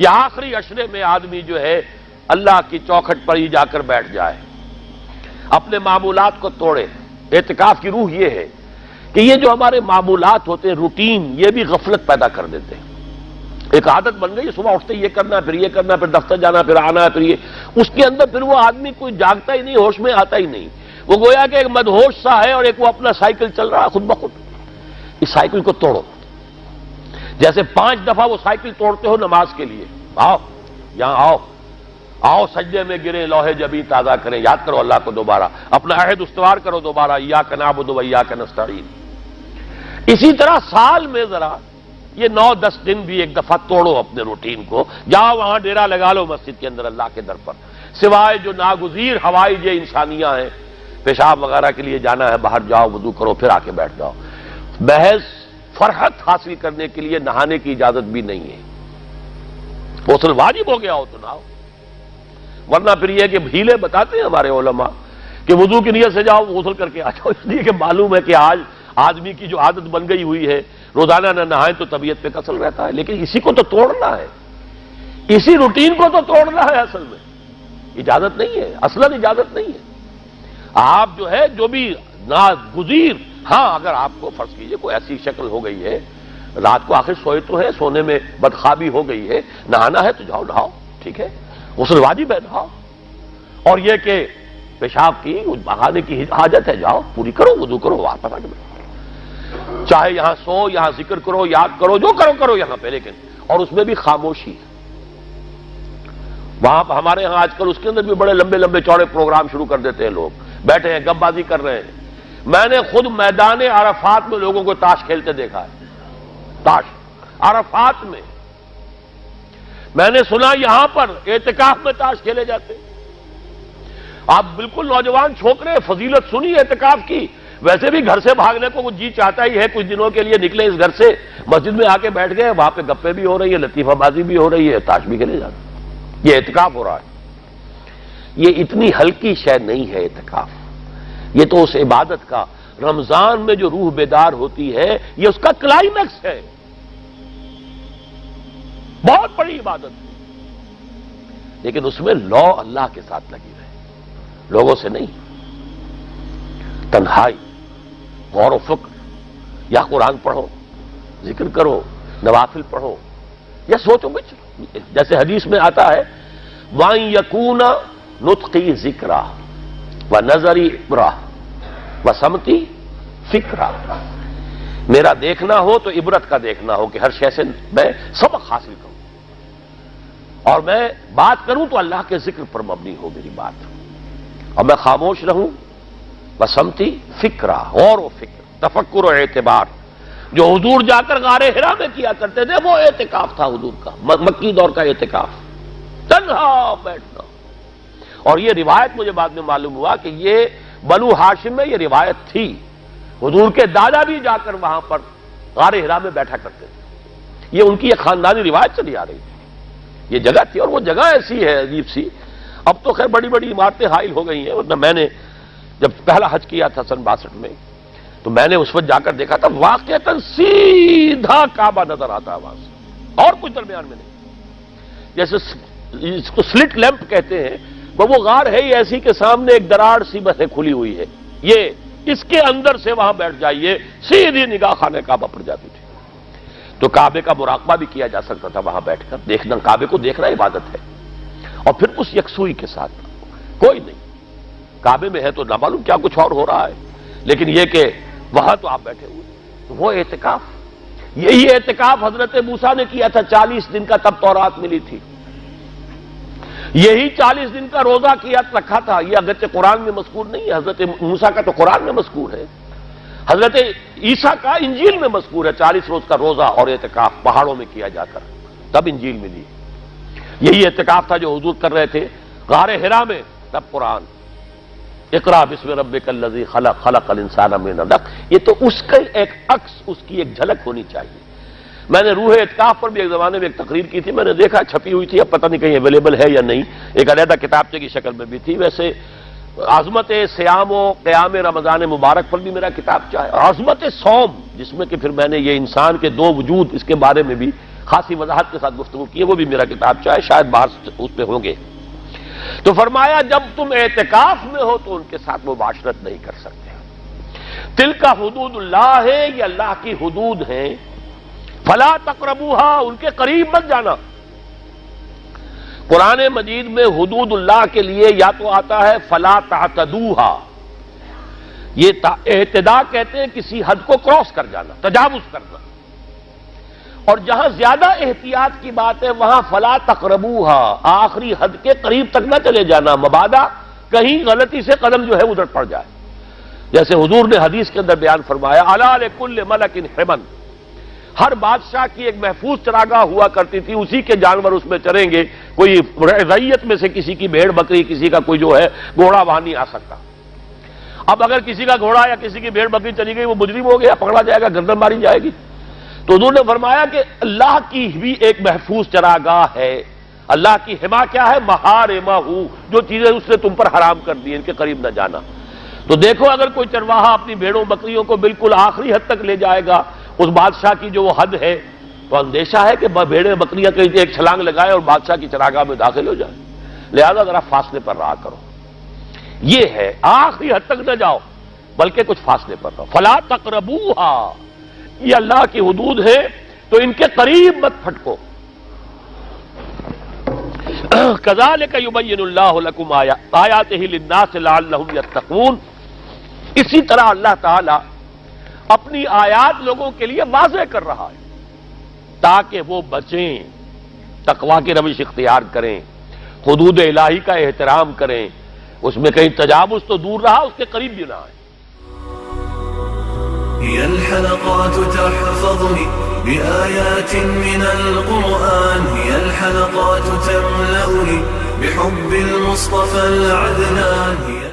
کہ آخری عشرے میں آدمی جو ہے اللہ کی چوکھٹ پر ہی جا کر بیٹھ جائے، اپنے معمولات کو توڑے۔ اعتکاف کی روح یہ ہے کہ یہ جو ہمارے معمولات ہوتے ہیں، روٹین، یہ بھی غفلت پیدا کر دیتے ہیں۔ ایک عادت بن گئی، صبح اٹھتے یہ کرنا، پھر یہ کرنا، پھر دفتر جانا، پھر آنا، پھر یہ، اس کے اندر پھر وہ آدمی کوئی جاگتا ہی نہیں، ہوش میں آتا ہی نہیں۔ وہ گویا کہ ایک مدہوش سا ہے اور ایک وہ اپنا سائیکل چل رہا ہے خود بخود۔ اس سائیکل کو توڑو، جیسے 5 دفعہ وہ سائیکل توڑتے ہو نماز کے لیے۔ آؤ یہاں آؤ، آؤ سجدے میں گریں، لوح جبیں تازہ کریں، یاد کرو اللہ کو دوبارہ، اپنا عہد استوار کرو دوبارہ، ایاک نعبد و ایاک نستعین۔ اسی طرح سال میں ذرا یہ 9-10 دن بھی ایک دفعہ توڑو اپنے روٹین کو، جاؤ وہاں ڈیرا لگا لو مسجد کے اندر اللہ کے در پر، سوائے جو ناگزیر ہوائج انسانیاں ہیں، پیشاب وغیرہ کے لیے جانا ہے باہر جاؤ، وضو کرو، پھر آ کے بیٹھ جاؤ۔ محض فرحت حاصل کرنے کے لیے نہانے کی اجازت بھی نہیں ہے۔ غسل واجب ہو گیا ہو تو نہاؤ، ورنہ پھر یہ کہ ہیلے بتاتے ہیں ہمارے علماء کہ وضو کی نیت سے جاؤ غسل کر کے آ جاؤ، اس لیے کہ معلوم ہے کہ آج آدمی کی جو عادت بن گئی ہوئی ہے روزانہ نہ نہائیں تو طبیعت پہ کسل رہتا ہے، لیکن اسی کو تو توڑنا ہے، اسی روٹین کو تو توڑنا ہے۔ اصل میں اجازت نہیں ہے، اصلاً اجازت نہیں ہے۔ آپ جو ہے جو بھی ناگزیر، ہاں اگر آپ کو فرض کیجئے کوئی ایسی شکل ہو گئی ہے، رات کو آخر سوئے تو ہے، سونے میں بدخوابی ہو گئی ہے، نہانا ہے تو جاؤ نہاؤ، ٹھیک ہے، غسل واجب ہے نہاؤ، اور یہ کہ پیشاب کی بہانے کی حاجت ہے جاؤ پوری کرو، وضو کرو، واپس آ کے بیٹھو، چاہے یہاں سو، یہاں ذکر کرو، یاد کرو، جو کرو کرو یہاں پہ، لیکن اور اس میں بھی خاموشی۔ وہاں پہ ہمارے ہاں آج کل اس کے اندر بھی بڑے لمبے لمبے چوڑے پروگرام شروع کر دیتے ہیں، لوگ بیٹھے ہیں گپ بازی کر رہے ہیں۔ میں نے خود میدان عرفات میں لوگوں کو تاش کھیلتے دیکھا ہے، تاش عرفات میں۔ میں نے سنا یہاں پر اعتکاف میں تاش کھیلے جاتے۔ آپ بالکل نوجوان چھوکرے، فضیلت سنی اعتکاف کی، ویسے بھی گھر سے بھاگنے کو وہ جی چاہتا ہی ہے، کچھ دنوں کے لیے نکلے اس گھر سے، مسجد میں آ کے بیٹھ گئے، وہاں پہ گپے بھی ہو رہی ہے، لطیفہ بازی بھی ہو رہی ہے، تاش بھی کھیلے جاتے، یہ اعتکاف ہو رہا ہے۔ یہ اتنی ہلکی شے نہیں ہے اعتکاف، یہ تو اس عبادت کا، رمضان میں جو روح بیدار ہوتی ہے یہ اس کا کلائمیکس ہے، بہت بڑی عبادت ہے، لیکن اس میں لو اللہ کے ساتھ لگی رہے، لوگوں سے نہیں، تنہائی، غور و فکر، یا قرآن پڑھو، ذکر کرو، نوافل پڑھو، یا سوچو بچ، جیسے حدیث میں آتا ہے وَأَن يَكُونَ نُطْقِي ذِكْرًا وَنَظَرِي عِبْرَةً وَسَمْتِي فِكْرًا، میرا دیکھنا ہو تو عبرت کا دیکھنا ہو کہ ہر شے سے میں سبق حاصل کروں، اور میں بات کروں تو اللہ کے ذکر پر مبنی ہو میری بات، اور میں خاموش رہوں، وَسَمْتِي فِكْرًا، غور و فکر، تفکر و اعتبار، جو حضور جا کر غار حرا میں کیا کرتے تھے وہ اعتکاف تھا حضور کا، مکی دور کا اعتکاف، تنہا بیٹھنا۔ اور یہ روایت مجھے بعد میں معلوم ہوا کہ یہ بنو ہاشم میں یہ روایت تھی، حضور کے دادا بھی جا کر وہاں پر غار حرا میں بیٹھا کرتے تھے، یہ ان کی ایک خاندانی روایت چلی آ رہی تھی، یہ جگہ تھی، اور وہ جگہ ایسی ہے عجیب سی، اب تو خیر بڑی بڑی عمارتیں حائل ہو گئی ہیں، ورنہ میں نے جب پہلا حج کیا تھا سن 62 میں، تو میں نے اس وقت جا کر دیکھا تھا واقعتاً سیدھا کعبہ نظر آتا ہے وہاں سے، اور کچھ درمیان میں نہیں، جیسے اس کو سلٹ لیمپ کہتے ہیں، وہ غار ہے ہی ایسی کہ سامنے ایک دراڑ سی بس کھلی ہوئی ہے، یہ اس کے اندر سے وہاں بیٹھ جائیے سیدھی نگاہ خانہ کعبہ پر جاتی تھی، تو کعبے کا مراقبہ بھی کیا جا سکتا تھا وہاں بیٹھ کر، دیکھنا کعبے کو دیکھنا عبادت ہے، اور پھر اس یکسوئی کے ساتھ کوئی نہیں، کعبے میں ہے تو نہ معلوم کیا کچھ اور ہو رہا ہے، لیکن یہ کہ وہاں تو آپ بیٹھے ہوئے، تو وہ اعتکاف، یہی اعتکاف حضرت موسیٰ نے کیا تھا 40 دن کا، تب تورات ملی تھی، یہی 40 دن کا روزہ کیا رکھا تھا، یہ اگرچہ قرآن میں مذکور نہیں ہے، حضرت موسیٰ کا تو قرآن میں مذکور ہے، حضرت عیسیٰ کا انجیل میں مذکور ہے، 40 روز کا روزہ اور اعتکاف پہاڑوں میں کیا جا کر، تب انجیل ملی، یہی اعتکاف تھا جو حضور کر رہے تھے غار حرا میں، تب قرآن، اقرا بسم ربک الذی خلق، خلق الانسان من علق، یہ تو اس کا ایک عکس، اس کی ایک جھلک ہونی چاہیے۔ میں نے روح اعتکاف پر بھی ایک زمانے میں ایک تقریر کی تھی، میں نے دیکھا چھپی ہوئی تھی، اب پتہ نہیں کہیں اویلیبل ہے یا نہیں، ایک علیحدہ کتابچے کی شکل میں بھی تھی، ویسے عظمت سیام و قیام رمضان مبارک پر بھی میرا کتابچہ ہے، عظمت صوم، جس میں کہ پھر میں نے یہ انسان کے 2 وجود اس کے بارے میں بھی خاصی وضاحت کے ساتھ گفتگو کی ہے، وہ بھی میرا کتاب چاہے شاید باہر اس پہ ہوں گے۔ تو فرمایا جب تم اعتکاف میں ہو تو ان کے ساتھ مباشرت نہیں کر سکتے۔ تلک حدود اللہ ہے، یہ اللہ کی حدود ہیں، فلا تقربوها، ان کے قریب مت جانا۔ قرآن مجید میں حدود اللہ کے لیے یا تو آتا ہے فلا تعتدوها، یہ اعتدا کہتے ہیں کسی حد کو کراس کر جانا، تجاوز کرنا، اور جہاں زیادہ احتیاط کی بات ہے وہاں فلا تقربوها، آخری حد کے قریب تک نہ چلے جانا، مبادا کہیں غلطی سے قدم جو ہے ادھر پڑ جائے۔ جیسے حضور نے حدیث کے اندر بیان فرمایا الا لکل ملک حمن، ہر بادشاہ کی ایک محفوظ چراگاہ ہوا کرتی تھی، اسی کے جانور اس میں چریں گے، کوئی رعیت میں سے کسی کی بھیڑ بکری، کسی کا کوئی جو ہے گھوڑا وہاں نہیں آ سکتا۔ اب اگر کسی کا گھوڑا یا کسی کی بھیڑ بکری چلی گئی، وہ مجرم ہو گیا، پکڑا جائے گا، گردن ماری جائے گی۔ تو حضور نے فرمایا کہ اللہ کی بھی ایک محفوظ چراگاہ ہے، اللہ کی حما کیا ہے؟ محارمہ، جو چیزیں اس نے تم پر حرام کر دی، ان کے قریب نہ جانا۔ تو دیکھو اگر کوئی چرواہا اپنی بھیڑوں بکریوں کو بالکل آخری حد تک لے جائے گا، اس بادشاہ کی جو وہ حد ہے، تو اندیشہ ہے کہ بھیڑیں بکریاں کہیں ایک چھلانگ لگائے اور بادشاہ کی چراگاہ میں داخل ہو جائے، لہذا ذرا فاصلے پر رہا کرو۔ یہ ہے آخری حد تک نہ جاؤ بلکہ کچھ فاصلے پر رہو۔ فلا تقربوها، یہ اللہ کی حدود ہے تو ان کے قریب مت پھٹکو۔ کذالک یبین اللہ لکم آیاتہ للناس لعلہم یتقون، اسی طرح اللہ تعالی اپنی آیات لوگوں کے لیے واضح کر رہا ہے تاکہ وہ بچیں، تقویٰ کی روش اختیار کریں، حدود الہی کا احترام کریں، اس میں کہیں تجاوز تو دور رہا، اس کے قریب بھی نہ آئے۔ هي الحلقات تحفظني بآيات من القرآن، هي الحلقات تملأني بحب المصطفى العدنان.